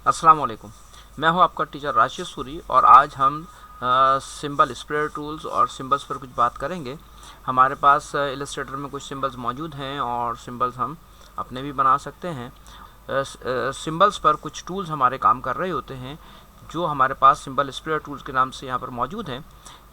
अस्सलाम वालेकुम। मैं हूं आपका टीचर राशिद सूरी और आज हम सिंबल स्प्रेड टूल्स और सिंबल्स पर कुछ बात करेंगे। हमारे पास इलस्ट्रेटर में कुछ सिंबल्स मौजूद हैं और सिंबल्स हम अपने भी बना सकते हैं। सिंबल्स पर कुछ टूल्स हमारे काम कर रहे होते हैं जो हमारे पास सिंबल स्प्रेड टूल्स के नाम से यहाँ पर मौजूद हैं।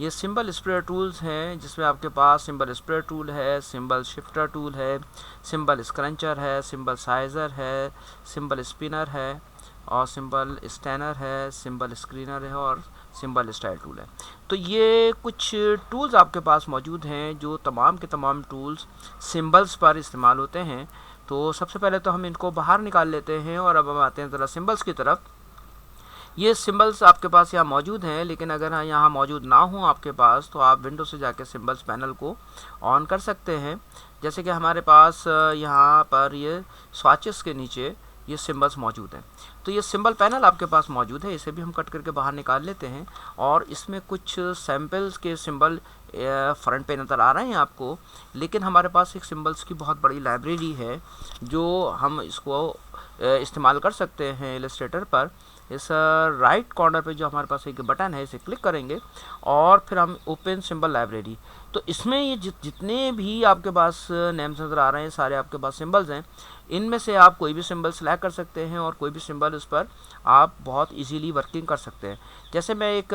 ये सिंबल स्प्रेड टूल्स हैं जिसमें आपके पास सिंबल स्प्रेड टूल है, सिंबल शिफ्टर टूल है, सिंबल स्क्रंचर है, सिंबल साइज़र है, सिंबल स्पिनर है और सिंबल स्टैनर है, सिंबल स्क्रीनर है और सिंबल स्टाइल टूल है। तो ये कुछ टूल्स आपके पास मौजूद हैं जो तमाम के तमाम टूल्स सिंबल्स पर इस्तेमाल होते हैं। तो सबसे पहले तो हम इनको बाहर निकाल लेते हैं और अब हम आते हैं ज़रा सिंबल्स की तरफ। ये सिंबल्स आपके पास यहाँ मौजूद हैं, लेकिन अगर यहाँ मौजूद ना हो आपके पास तो आप विंडो से जाके सिंबल्स पैनल को ऑन कर सकते हैं। जैसे कि हमारे पास यहाँ पर ये स्वाचेस के नीचे ये सिंबल्स मौजूद हैं। तो ये सिंबल पैनल आपके पास मौजूद है, इसे भी हम कट करके बाहर निकाल लेते हैं और इसमें कुछ सैम्पल्स के सिंबल फ्रंट पे नज़र आ रहे हैं आपको। लेकिन हमारे पास एक सिंबल्स की बहुत बड़ी लाइब्रेरी है जो हम इसको इस्तेमाल कर सकते हैं इलस्ट्रेटर पर। इस राइट कॉर्नर पे जो हमारे पास एक बटन है इसे क्लिक करेंगे और फिर हम ओपन सिंबल लाइब्रेरी। तो इसमें ये जितने भी आपके पास नेम्स नज़र आ रहे हैं सारे आपके पास सिंबल्स हैं। इनमें से आप कोई भी सिंबल सेलेक्ट कर सकते हैं और कोई भी सिंबल उस पर आप बहुत इजीली वर्किंग कर सकते हैं। जैसे मैं एक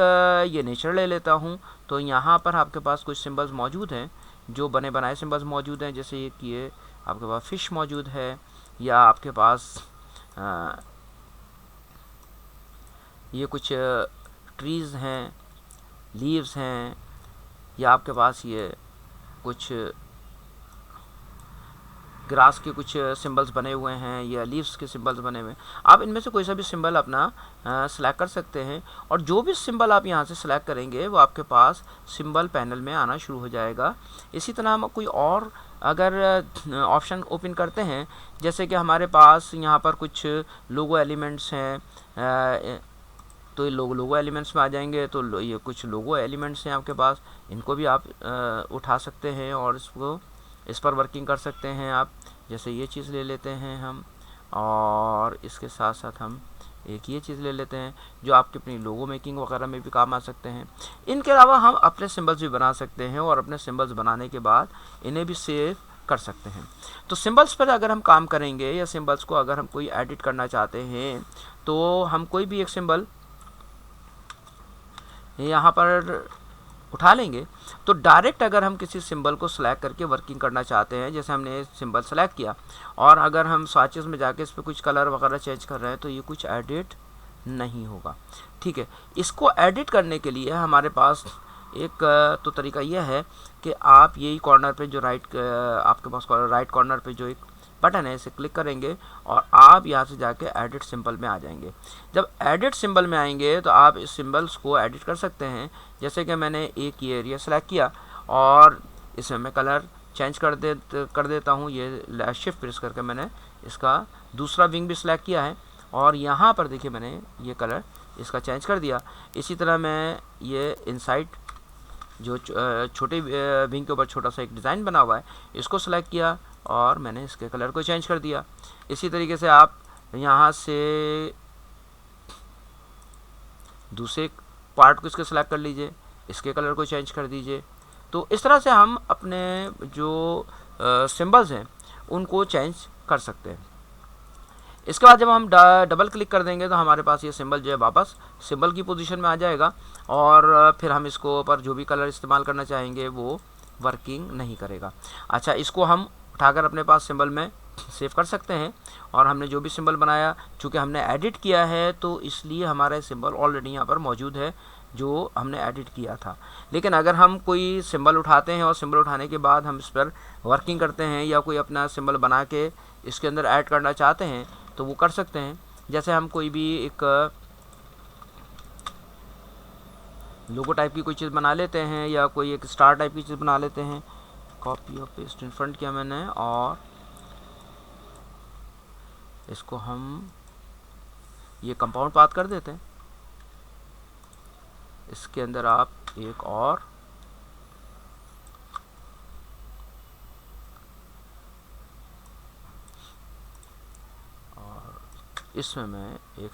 ये नेचर ले लेता हूँ, तो यहाँ पर आपके पास कुछ सिंबल्स मौजूद हैं जो बने बनाए सिंबल्स मौजूद हैं। जैसे एक ये आपके पास फ़िश मौजूद है, या आपके पास ये कुछ ट्रीज़ हैं, लीव्स हैं, या आपके पास ये कुछ ग्रास के कुछ सिंबल्स बने हुए हैं या लीव्स के सिंबल्स बने हुए हैं। आप इनमें से कोई सा भी सिंबल अपना सेलेक्ट कर सकते हैं और जो भी सिंबल आप यहाँ से सेलेक्ट करेंगे वो आपके पास सिंबल पैनल में आना शुरू हो जाएगा। इसी तरह हम कोई और अगर ऑप्शन ओपन करते हैं, जैसे कि हमारे पास यहाँ पर कुछ लोगो एलिमेंट्स हैं, तो ये लोगो एलिमेंट्स में आ जाएंगे। तो ये कुछ लोगो एलिमेंट्स हैं आपके पास, इनको भी आप उठा सकते हैं और इस पर वर्किंग कर सकते हैं आप। जैसे ये चीज़ ले लेते हैं हम, और इसके साथ साथ हम एक ये चीज़ ले लेते हैं जो आपके अपनी लोगो मेकिंग वगैरह में भी काम आ सकते हैं। इनके अलावा हम अपने सिंबल्स भी बना सकते हैं और अपने सिंबल्स बनाने के बाद इन्हें भी सेव कर सकते हैं। तो सिंबल्स पर अगर हम काम करेंगे या सिंबल्स को अगर हम कोई एडिट करना चाहते हैं तो हम कोई भी एक सिंबल यहाँ पर उठा लेंगे। तो डायरेक्ट अगर हम किसी सिंबल को सेलेक्ट करके वर्किंग करना चाहते हैं, जैसे हमने सिंबल सेलेक्ट किया और अगर हम स्वाचेस में जाके इस पर कुछ कलर वगैरह चेंज कर रहे हैं तो ये कुछ एडिट नहीं होगा। ठीक है, इसको एडिट करने के लिए हमारे पास एक तो तरीका यह है कि आप यही कॉर्नर पे जो आपके पास राइट कॉर्नर पे जो एक बटन है इसे क्लिक करेंगे और आप यहाँ से जाके एडिट सिंबल में आ जाएंगे। जब एडिट सिंबल में आएंगे तो आप इस सिंबल्स को एडिट कर सकते हैं। जैसे कि मैंने एक ये एरिया सेलेक्ट किया और इसमें मैं कलर चेंज कर देता हूँ। ये शिफ्ट प्रेस करके मैंने इसका दूसरा विंग भी सिलेक्ट किया है और यहाँ पर देखिए मैंने ये कलर इसका चेंज कर दिया। इसी तरह मैं ये इनसाइड जो छोटे विंग के ऊपर छोटा सा एक डिज़ाइन बना हुआ है इसको सेलेक्ट किया और मैंने इसके कलर को चेंज कर दिया। इसी तरीके से आप यहाँ से दूसरे पार्ट को इसके सेलेक्ट कर लीजिए, इसके कलर को चेंज कर दीजिए। तो इस तरह से हम अपने जो सिंबल्स हैं उनको चेंज कर सकते हैं। इसके बाद जब हम डबल क्लिक कर देंगे तो हमारे पास ये सिंबल जो है वापस सिंबल की पोजीशन में आ जाएगा और फिर हम इसको पर जो भी कलर इस्तेमाल करना चाहेंगे वो वर्किंग नहीं करेगा। अच्छा, इसको हम उठाकर अपने पास सिंबल में सेव कर सकते हैं और हमने जो भी सिंबल बनाया चूँकि हमने एडिट किया है तो इसलिए हमारा सिंबल ऑलरेडी यहाँ पर मौजूद है जो हमने एडिट किया था। लेकिन अगर हम कोई सिंबल उठाते हैं और सिंबल उठाने के बाद हम इस पर वर्किंग करते हैं या कोई अपना सिंबल बना के इसके अंदर ऐड करना चाहते हैं तो वो कर सकते हैं। जैसे हम कोई भी एक लोगो टाइप की कोई चीज़ बना लेते हैं या कोई एक स्टार टाइप की चीज़ बना लेते हैं। कॉपी और पेस्ट इन फ्रंट किया मैंने और इसको हम ये कंपाउंड पाथ कर देते हैं। इसके अंदर आप एक और इसमें मैं एक